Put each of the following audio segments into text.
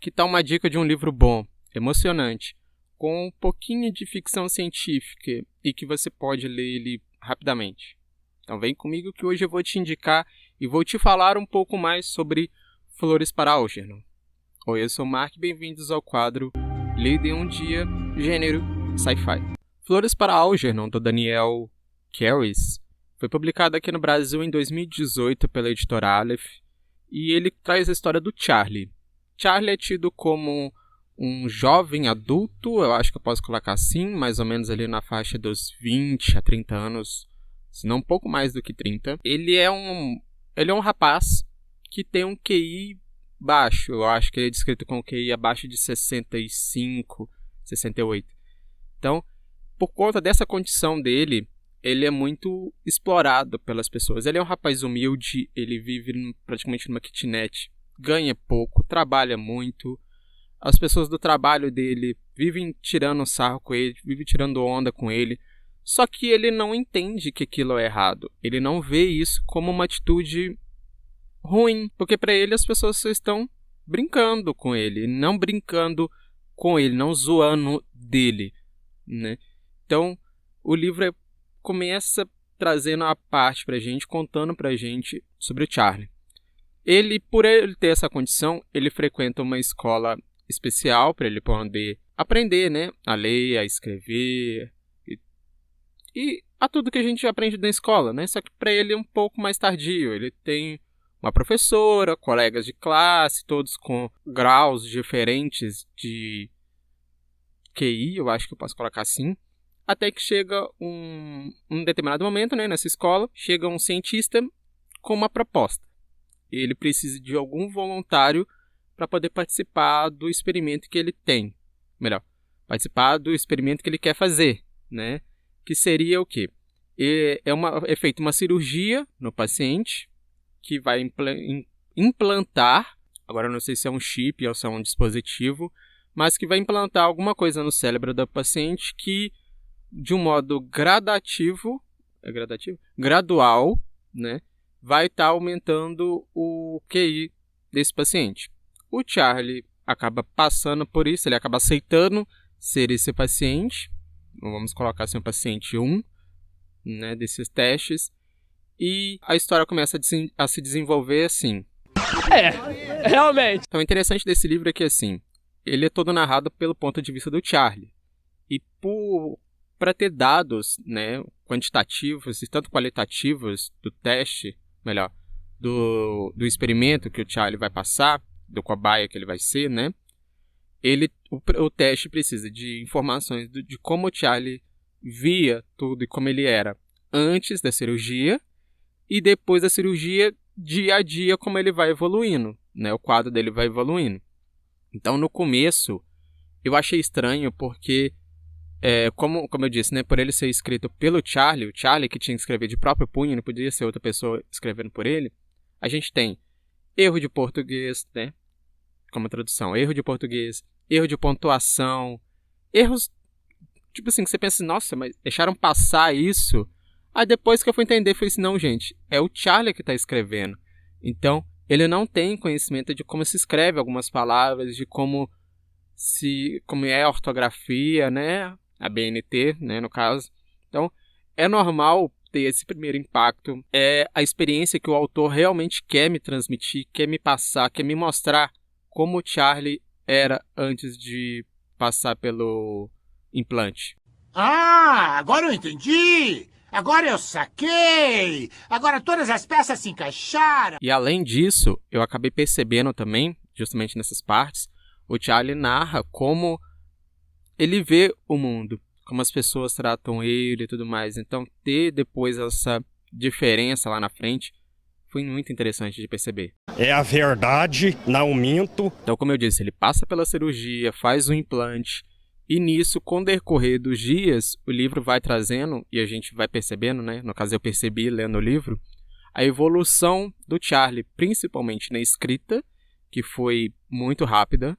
Que tal uma dica de um livro bom, emocionante, com um pouquinho de ficção científica e que você pode ler ele rapidamente? Então vem comigo que hoje eu vou te indicar e vou te falar um pouco mais sobre Flores para Algernon. Oi, eu sou o Mark e bem-vindos ao quadro Lido em um Dia, gênero sci-fi. Flores para Algernon, do Daniel Carris, foi publicado aqui no Brasil em 2018 pela editora Aleph e ele traz a história do Charlie. Charlie é tido como um jovem adulto, eu acho que eu posso colocar assim, mais ou menos ali na faixa dos 20 a 30 anos, se não um pouco mais do que 30. Ele é um rapaz que tem um QI baixo, eu acho que ele é descrito com um QI abaixo de 65, 68. Então, por conta dessa condição dele, ele é muito explorado pelas pessoas. Ele é um rapaz humilde, ele vive praticamente numa kitnet, ganha pouco, trabalha muito. As pessoas do trabalho dele vivem tirando sarro com ele, vivem tirando onda com ele. Só que ele não entende que aquilo é errado. Ele não vê isso como uma atitude ruim, porque para ele as pessoas só estão brincando com ele, não brincando com ele, não zoando dele, né? Então, o livro começa trazendo a parte pra gente, contando pra gente sobre o Charlie. Por ele ter essa condição, ele frequenta uma escola especial para ele poder aprender, né, a ler, a escrever e a tudo que a gente aprende na escola, né? Só que para ele é um pouco mais tardio. Ele tem uma professora, colegas de classe, todos com graus diferentes de QI, eu acho que eu posso colocar assim. Até que chega um determinado momento, né, nessa escola, chega um cientista com uma proposta. Ele precisa de algum voluntário para poder participar do experimento que ele tem. Melhor, participar do experimento que ele quer fazer, né? Que seria o quê? É feita uma cirurgia no paciente que vai implantar, agora eu não sei se é um chip ou se é um dispositivo, mas que vai implantar alguma coisa no cérebro do paciente que, de um modo gradual, né, vai estar aumentando o QI desse paciente. O Charlie acaba passando por isso, ele acaba aceitando ser esse paciente, vamos colocar assim, um paciente 1, né, desses testes, e a história começa a se desenvolver assim. Realmente! Então, o interessante desse livro é que, assim, ele é todo narrado pelo ponto de vista do Charlie. E para ter dados, né, quantitativos e tanto qualitativos do teste, melhor, do experimento que o Charlie vai passar, do cobaia que ele vai ser, né, o teste precisa de informações de como o Charlie via tudo e como ele era antes da cirurgia e depois da cirurgia, dia a dia, como ele vai evoluindo, né, o quadro dele vai evoluindo. Então, no começo, eu achei estranho porque como eu disse, né, por ele ser escrito pelo Charlie, o Charlie que tinha que escrever de próprio punho, não podia ser outra pessoa escrevendo por ele, a gente tem erro de português, né, como tradução, erro de português, erro de pontuação, erros, tipo assim, que você pensa, nossa, mas deixaram passar isso? Aí depois que eu fui entender, foi assim, não, gente, é o Charlie que está escrevendo. Então, ele não tem conhecimento de como se escreve algumas palavras, de como é a ortografia, né, a BNT, né, no caso. Então, é normal ter esse primeiro impacto. É a experiência que o autor realmente quer me transmitir, quer me passar, quer me mostrar como o Charlie era antes de passar pelo implante. Ah, agora eu entendi! Agora eu saquei! Agora todas as peças se encaixaram! E além disso, eu acabei percebendo também, justamente nessas partes, o Charlie narra como ele vê o mundo, como as pessoas tratam ele e tudo mais. Então, ter depois essa diferença lá na frente foi muito interessante de perceber. É a verdade, não minto. Então, como eu disse, ele passa pela cirurgia, faz o implante, e nisso, com o decorrer dos dias, o livro vai trazendo, e a gente vai percebendo, né? No caso, eu percebi lendo o livro, a evolução do Charlie, principalmente na escrita, que foi muito rápida,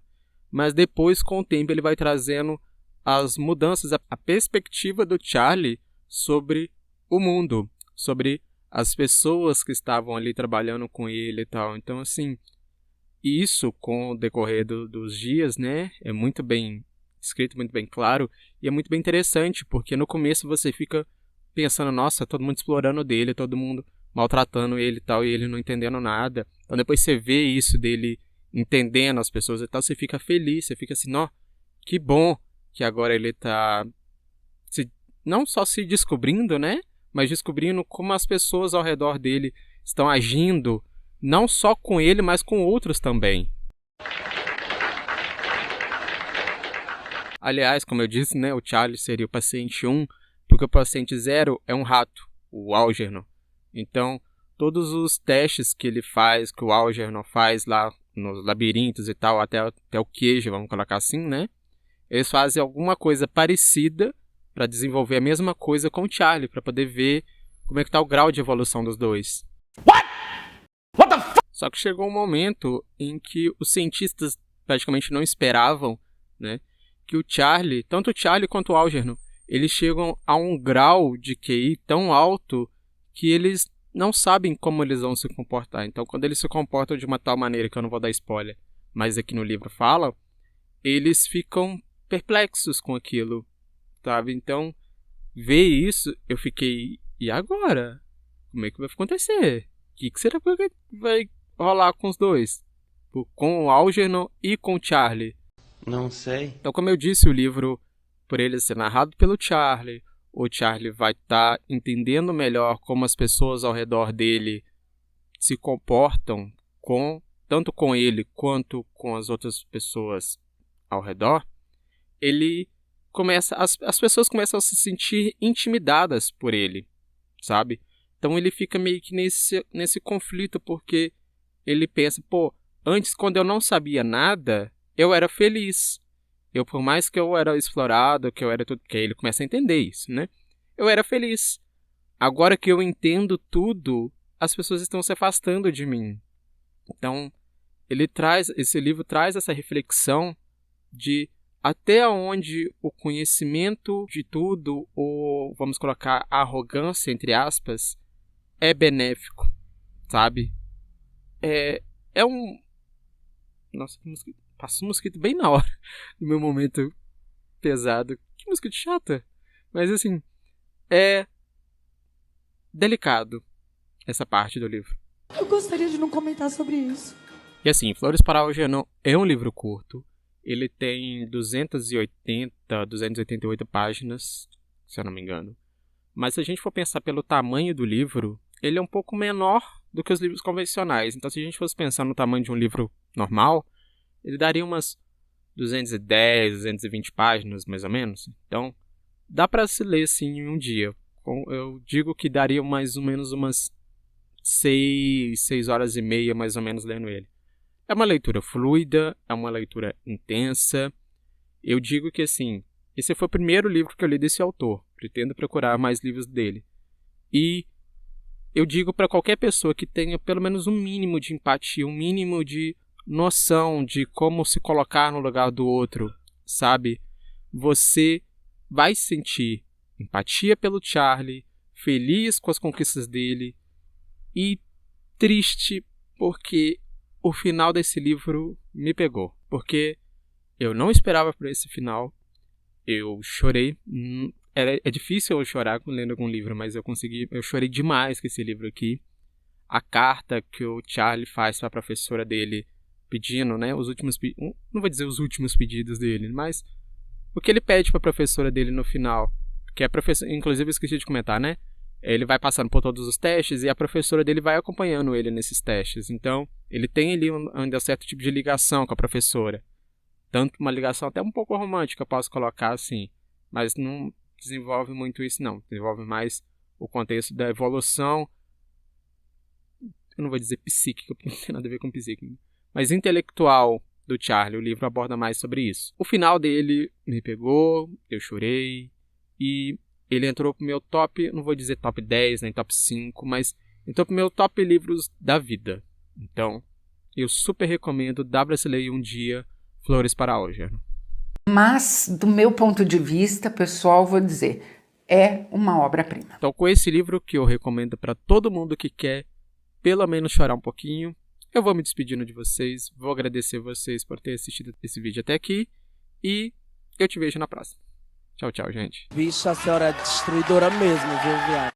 mas depois, com o tempo, ele vai trazendo as mudanças, a perspectiva do Charlie sobre o mundo, sobre as pessoas que estavam ali trabalhando com ele e tal. Então, assim, E isso, com o decorrer dos dias, né, é muito bem escrito, muito bem claro, e é muito bem interessante, porque no começo você fica pensando, nossa, todo mundo explorando dele, todo mundo maltratando ele e tal, e ele não entendendo nada. Então depois você vê isso dele entendendo as pessoas e tal, você fica feliz, você fica assim, ó, que bom que agora ele tá não só se descobrindo, né, mas descobrindo como as pessoas ao redor dele estão agindo, não só com ele, mas com outros também. Aliás, como eu disse, né, o Charlie seria o paciente 1, porque o paciente 0 é um rato, o Algernon. Então, todos os testes que ele faz, que o Algernon faz lá nos labirintos e tal, até o queijo, vamos colocar assim, né? Eles fazem alguma coisa parecida para desenvolver a mesma coisa com o Charlie, para poder ver como é que tá o grau de evolução dos dois. What the fuck? Só que chegou um momento em que os cientistas praticamente não esperavam, né, que o Charlie, tanto o Charlie quanto o Algernon, eles chegam a um grau de QI tão alto que eles não sabem como eles vão se comportar. Então, quando eles se comportam de uma tal maneira, que eu não vou dar spoiler, mas aqui no livro fala, eles ficam perplexos com aquilo, sabe? Então, ver isso, eu fiquei, e agora? Como é que vai acontecer? O que será que vai rolar com os dois? Com o Algernon e com o Charlie? Não sei. Então, como eu disse, o livro, por ele ser narrado pelo Charlie, o Charlie vai estar entendendo melhor como as pessoas ao redor dele se comportam, tanto com ele quanto com as outras pessoas ao redor. Ele começa, as pessoas começam a se sentir intimidadas por ele, sabe? Então ele fica meio que nesse conflito, porque ele pensa, pô, antes quando eu não sabia nada, eu era feliz. Por mais que eu era explorado, que eu era tudo, porque aí ele começa a entender isso, né? Eu era feliz. Agora que eu entendo tudo, as pessoas estão se afastando de mim. Então, esse livro traz essa reflexão de até onde o conhecimento de tudo, ou vamos colocar a arrogância, entre aspas, é benéfico, sabe? É um... Nossa, que mosquito. Passou um mosquito bem na hora do meu momento pesado. Que mosquito chata. Mas assim, é delicado essa parte do livro. Eu gostaria de não comentar sobre isso. E assim, Flores para Algernon é um livro curto. Ele tem 288 páginas, se eu não me engano. Mas se a gente for pensar pelo tamanho do livro, ele é um pouco menor do que os livros convencionais. Então, se a gente fosse pensar no tamanho de um livro normal, ele daria umas 210, 220 páginas, mais ou menos. Então, dá para se ler, sim, em um dia. Eu digo que daria mais ou menos umas 6 horas e meia, mais ou menos, lendo ele. É uma leitura fluida, é uma leitura intensa. Eu digo que, assim, esse foi o primeiro livro que eu li desse autor. Pretendo procurar mais livros dele. E eu digo para qualquer pessoa que tenha pelo menos um mínimo de empatia, um mínimo de noção de como se colocar no lugar do outro, sabe? Você vai sentir empatia pelo Charlie, feliz com as conquistas dele e triste porque o final desse livro me pegou. Porque eu não esperava por esse final. Eu chorei. É difícil eu chorar lendo algum livro, mas eu chorei demais com esse livro aqui. A carta que o Charlie faz para a professora dele pedindo, né, não vou dizer os últimos pedidos dele, mas o que ele pede para a professora dele no final, que a professora, inclusive eu esqueci de comentar, né, ele vai passando por todos os testes e a professora dele vai acompanhando ele nesses testes, então ele tem ali ainda um certo tipo de ligação com a professora, tanto uma ligação até um pouco romântica, posso colocar assim, mas não desenvolve muito isso não, desenvolve mais o contexto da evolução, eu não vou dizer psíquica, porque não tem nada a ver com psíquica, mas intelectual do Charlie. O livro aborda mais sobre isso. O final dele me pegou, eu chorei, e ele entrou pro meu top, não vou dizer top 10, nem top 5, mas entrou pro meu top livros da vida. Então, eu super recomendo, dá pra se ler um dia, Flores para Algernon. Mas, do meu ponto de vista, pessoal, vou dizer, é uma obra-prima. Então, com esse livro que eu recomendo para todo mundo que quer pelo menos chorar um pouquinho, Eu vou me despedindo de vocês, vou agradecer vocês por ter assistido esse vídeo até aqui e eu te vejo na próxima. Tchau, tchau, gente. Bicho, a senhora é destruidora mesmo, viu, viado?